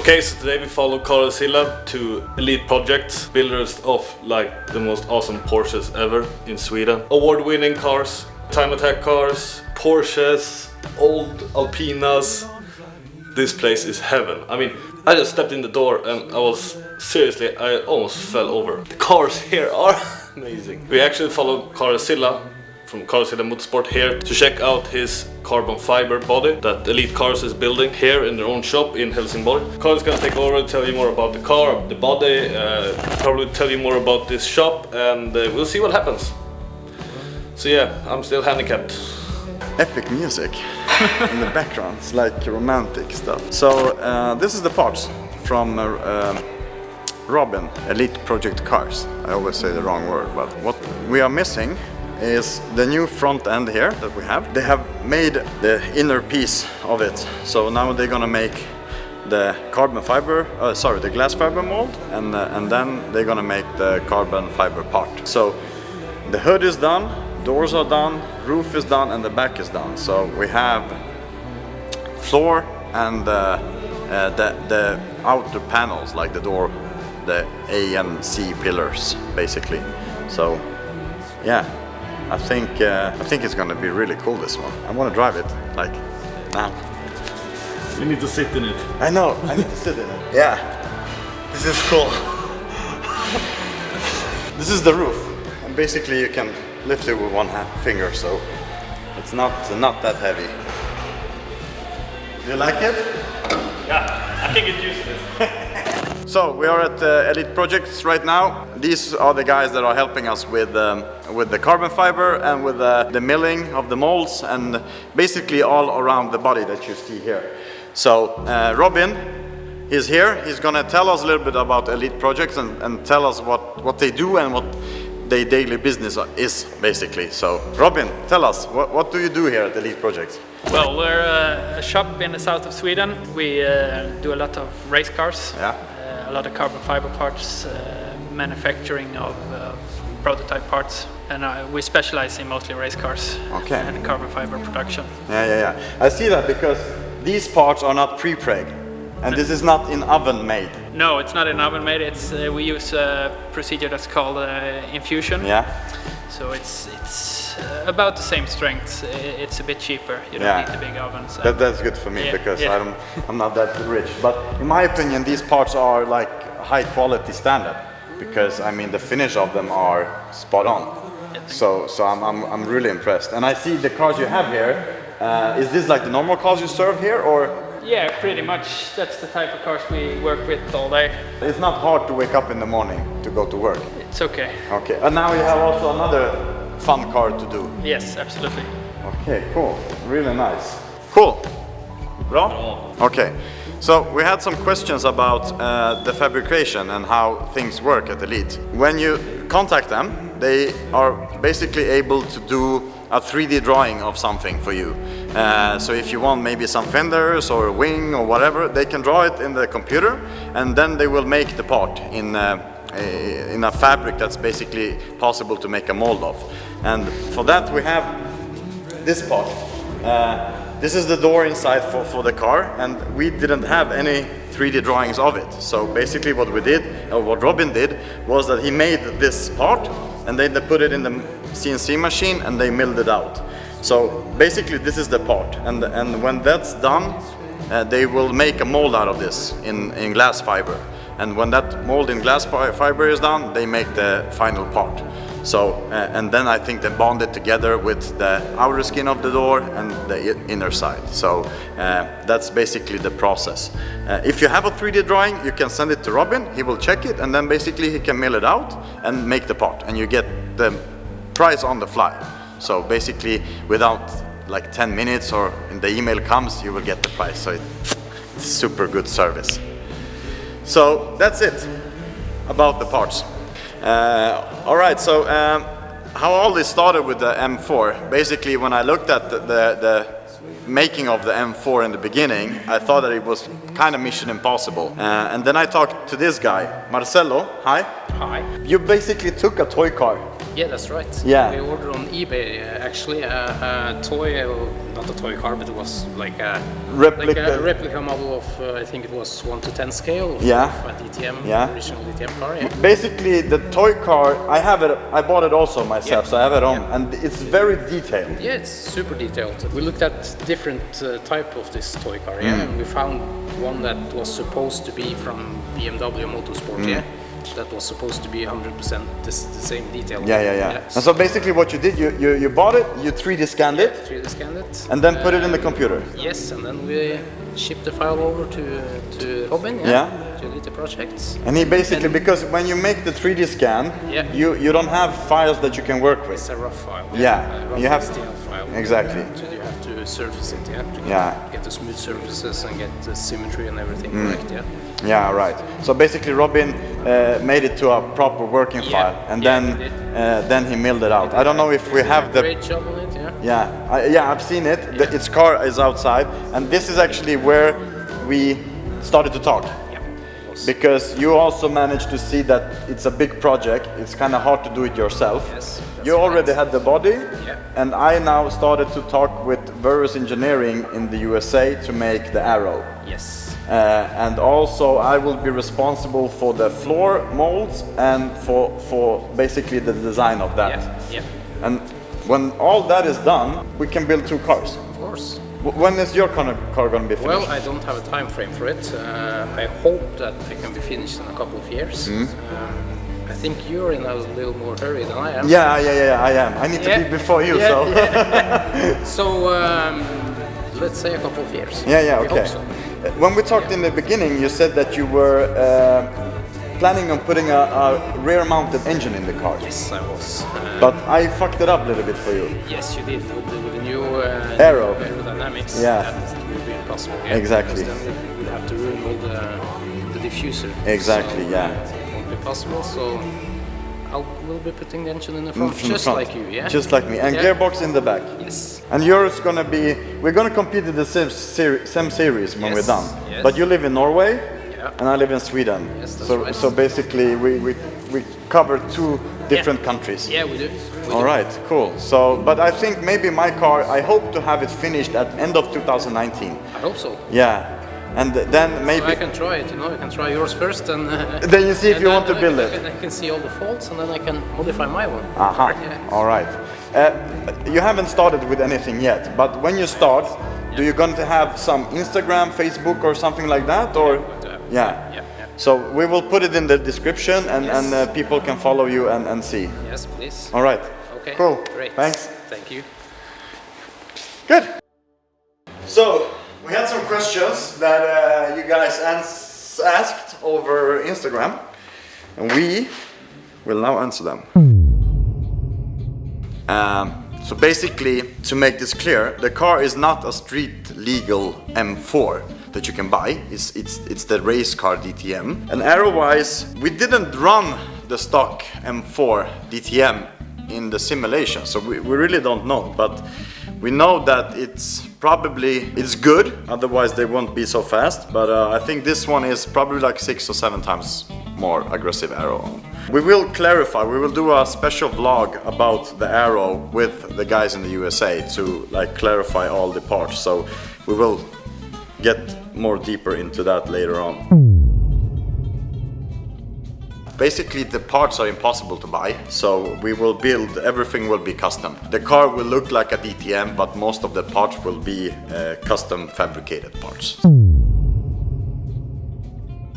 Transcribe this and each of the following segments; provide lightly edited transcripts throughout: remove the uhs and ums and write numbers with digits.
Okay, so today we follow Carosilla to Elite Projects, builders of like the most awesome Porsches ever in Sweden. Award-winning cars, time attack cars, Porsches, old Alpinas. This place is heaven. I mean, I just stepped in the door and I almost fell over. The cars here are amazing. We actually followed Carosilla from Carosilla Motorsport here to check out his carbon fiber body that Elite Cars is building here in their own shop in Helsingborg. Carl is gonna take over and tell you more about the car, the body, probably tell you more about this shop, and we'll see what happens. So yeah, I'm still handicapped. Epic music in the background, it's like romantic stuff. So this is the parts from Robin, Elite Project Cars. I always say the wrong word, but what we are missing is the new front end here that we have. They have made the inner piece of it, so now they're gonna make the the glass fiber mold, and then they're gonna make the carbon fiber part. So the hood is done, doors are done, roof is done, and the back is done. So we have floor and the outer panels, like the door, the A and C pillars, basically. So yeah, I think it's gonna be really cool, this one. I want to drive it like now. You need to sit in it. I know, I need to sit in it. Yeah, this is cool. This is the roof, and basically you can lift it with one finger, so it's not that heavy. Do you like it? Yeah, I think it's useless. So we are at Elite Projects right now. These are the guys that are helping us with the carbon fiber and with the milling of the molds and basically all around the body that you see here. So Robin is here. He's gonna tell us a little bit about Elite Projects and tell us what they do and what their daily business is, basically. So Robin, tell us, what do you do here at Elite Projects? Well, we're a shop in the south of Sweden. We do a lot of race cars. Yeah. A lot of carbon fiber parts, manufacturing of prototype parts, and we specialize in mostly race cars. Okay. And carbon fiber production. Yeah. I see that because these parts are not pre-preg, and this is not in oven made. No, it's not in oven made. It's we use a procedure that's called infusion. Yeah. So it's about the same strength. It's a bit cheaper. You don't need the big ovens. That's good for me because I'm not that rich. But in my opinion, these parts are like high quality standard because I mean the finish of them are spot on. So I'm really impressed. And I see the cars you have here. Is this like the normal cars you serve here, or? Yeah, pretty much. That's the type of cars we work with all day. It's not hard to wake up in the morning to go to work. It's okay. Okay. And now you have also another fun car to do. Yes, absolutely. Okay, cool. Really nice. Cool. Bra? Okay. So we had some questions about the fabrication and how things work at Elite. When you contact them, they are basically able to do a 3D drawing of something for you. So if you want maybe some fenders or a wing or whatever, they can draw it in the computer, and then they will make the part in a fabric that's basically possible to make a mold of. And for that we have this part. This is the door inside for the car, and we didn't have any 3D drawings of it. So basically what we did, or what Robin did, was that he made this part and then they put it in the CNC machine and they milled it out. So basically this is the part, and when that's done, they will make a mold out of this in glass fiber. And when that mold in glass fiber is done, they make the final part. So, and then I think they bond it together with the outer skin of the door and the inner side. So that's basically the process. If you have a 3D drawing, you can send it to Robin, he will check it, and then basically he can mill it out and make the part. And you get the price on the fly. So basically without like 10 minutes or when the email comes, you will get the price. So it's super good service. So that's it about the parts. All right, so how all this started with the M4, basically when I looked at the making of the M4 in the beginning, I thought that it was kind of mission impossible. And then I talked to this guy, Marcelo. Hi. Hi. You basically took a toy car Yeah, that's right. Yeah. We ordered on eBay actually a toy, not a toy car, but it was like a replica model of I think it was 1 to 10 scale of a DTM, original DTM car. Yeah. Basically, the toy car, I have it. I bought it also myself, so I have it on, and it's very detailed. Yeah, it's super detailed. We looked at different type of this toy car, and we found one that was supposed to be from BMW Motorsport, that was supposed to be 100% the same detail. Yeah. And so basically what you did, you bought it, you 3D scanned it, 3D scanned it, and then put it in the computer. Yes, and then we shipped the file over to Robin, to Elite Projects. And he basically, because when you make the 3D scan, you don't have files that you can work with. It's a rough file. You have STL file. Exactly. So you have to surface it, to get the smooth surfaces and get the symmetry and everything correct, Yeah, right. So basically, Robin made it to a proper working file, and then he milled it out. I don't know if we have the great job on it, I've seen it. Its car is outside, and this is actually where we started to talk. Because you also managed to see that it's a big project. It's kind of hard to do it yourself. Yes, you already had the body, and I now started to talk with Verus Engineering in the USA to make the arrow. Yes. And also I will be responsible for the floor molds and for basically the design of that. And when all that is done, we can build 2 cars. Of course. When is your car going to be finished? Well, I don't have a time frame for it. I hope that it can be finished in a couple of years. I think you're in a little more hurry than I am. Yeah, I am. I need to be before you, so. So, let's say a couple of years. Okay. Hope so. When we talked in the beginning, you said that you were planning on putting a rear-mounted engine in the car. Yes, I was. But I fucked it up a little bit for you. Yes, you did with the new aerodynamics. aerodynamics. That would be impossible. Exactly. Because then we'd have to ruin all the diffuser. Exactly. So, it won't be possible. So we'll be putting the engine in the front, just like you. Yeah. Just like me, and gearbox in the back. Yes. And yours gonna be. We're gonna compete in the same series when we're done. Yes. But you live in Norway. And I live in Sweden. Yes, that's right. So basically we cover 2 different countries. Yeah, we do. All right, cool. So, but I think maybe my car, I hope to have it finished at end of 2019. I hope so. Yeah, and then maybe... So I can try it, I can try yours first and... then you see if you want to build it. I can see all the faults and then I can modify my one. All right. You haven't started with anything yet, but when you start, do you going to have some Instagram, Facebook or something like that? Or yeah. So we will put it in the description and people can follow you and see. Yes, please. All right. Okay. Cool. Great. Thanks. Thank you. Good. So we had some questions that you guys asked over Instagram, and we will now answer them. So basically, to make this clear, the car is not a street legal M4 that you can buy. It's the race car DTM. And arrow-wise, we didn't run the stock M4 DTM in the simulation, so we really don't know. But we know that it's good. Otherwise, they won't be so fast. But I think this one is probably like 6 or 7 times more aggressive arrow. We will clarify, we will do a special vlog about the arrow with the guys in the USA to like clarify all the parts, so we will get more deeper into that later on. Basically the parts are impossible to buy, so we will build, everything will be custom. The car will look like a DTM, but most of the parts will be custom fabricated parts.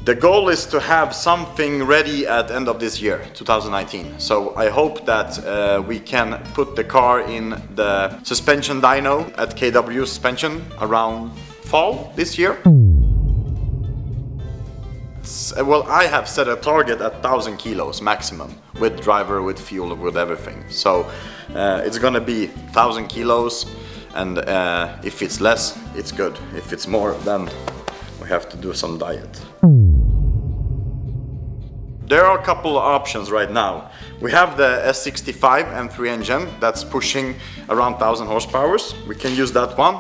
The goal is to have something ready at the end of this year, 2019. So I hope that we can put the car in the suspension dyno at KW Suspension around fall this year. Well, I have set a target at 1,000 kilos maximum, with driver, with fuel, with everything. So it's gonna be 1,000 kilos, and if it's less, it's good. If it's more, then we have to do some diet. There are a couple of options right now. We have the S65 M3 engine that's pushing around 1,000 horsepower. We can use that one,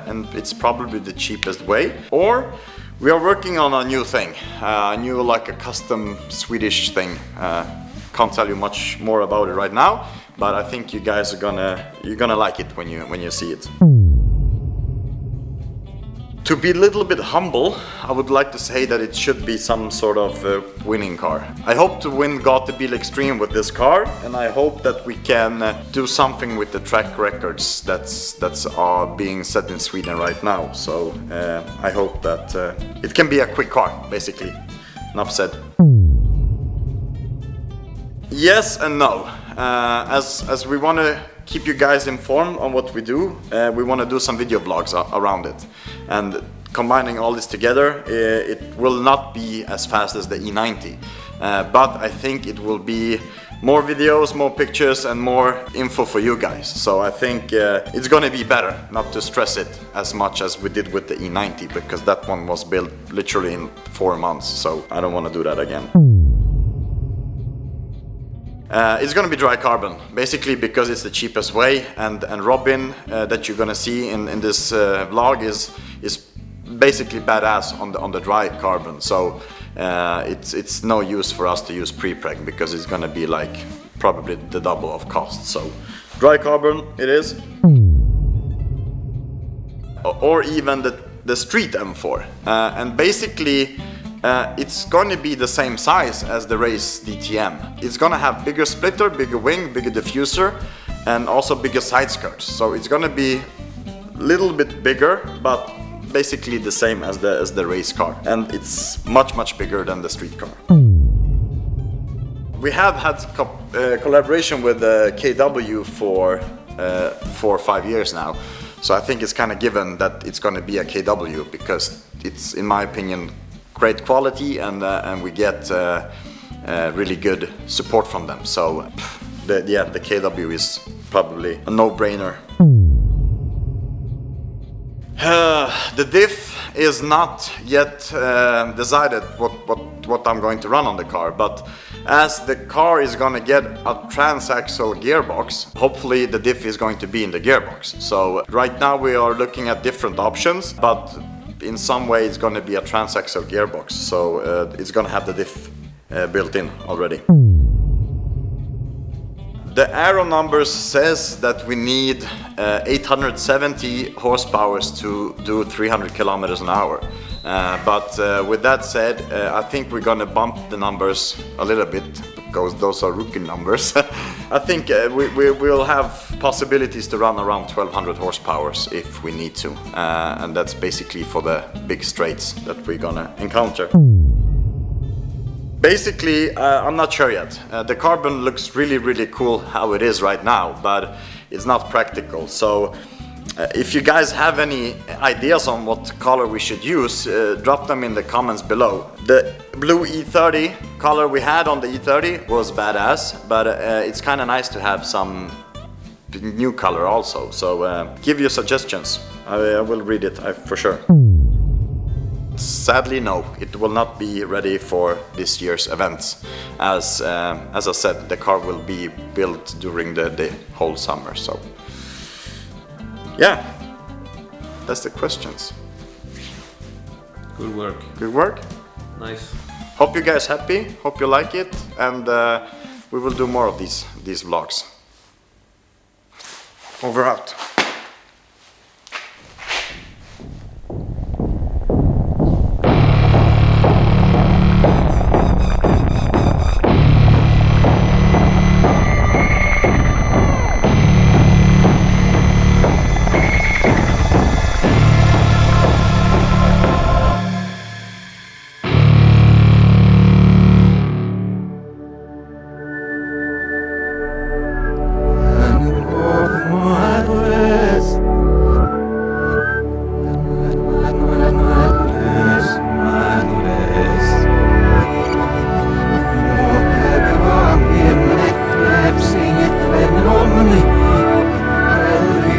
and it's probably the cheapest way. Or we are working on a new thing, like a custom Swedish thing, can't tell you much more about it right now, but I think you guys are gonna like it when you see it. To be a little bit humble, I would like to say that it should be some sort of winning car. I hope to win Gatubil Extreme with this car, and I hope that we can do something with the track records that's are being set in Sweden right now. So I hope that it can be a quick car, basically. Enough said. Yes and no. As we want to keep you guys informed on what we do, we want to do some video vlogs around it. And combining all this together, it will not be as fast as the E90. But I think it will be more videos, more pictures, and more info for you guys. So I think it's going to be better not to stress it as much as we did with the E90, because that one was built literally in 4 months. So I don't want to do that again. It's going to be dry carbon, basically because it's the cheapest way, and Robin that you're going to see in this vlog is basically badass on the dry carbon. So it's no use for us to use pre-preg, because it's going to be like probably the double of cost. So dry carbon it is, or even the street M4, and basically it's going to be the same size as the race DTM. It's going to have bigger splitter, bigger wing, bigger diffuser, and also bigger side skirts. So it's going to be a little bit bigger, but basically the same as the race car. And it's much bigger than the street car. We have had collaboration with KW for 4 or 5 years now. So I think it's kind of given that it's going to be a KW, because it's, in my opinion, great quality, and we get really good support from them. So the KW is probably a no-brainer. The diff is not yet decided what I'm going to run on the car, but as the car is going to get a transaxle gearbox, hopefully the diff is going to be in the gearbox. So right now we are looking at different options, but in some way it's going to be a transaxle gearbox, so it's going to have the diff built in already. The aero numbers says that we need 870 horsepower to do 300 kilometers an hour. But with that said, I think we're going to bump the numbers a little bit, because those are rookie numbers. I think we will have possibilities to run around 1200 horsepower if we need to. And that's basically for the big straights that we're going to encounter. Basically, I'm not sure yet. The carbon looks really cool how it is right now, but it's not practical. So if you guys have any ideas on what color we should use, drop them in the comments below. The blue E30 color we had on the E30 was badass, but it's kind of nice to have some new color also. So give your suggestions. I will read it for sure. Sadly, no, it will not be ready for this year's events. As I said, the car will be built during the whole summer. So yeah, that's the questions. Good work. Good work. Nice. Hope you guys happy. Hope you like it, and we will do more of these vlogs. Over out.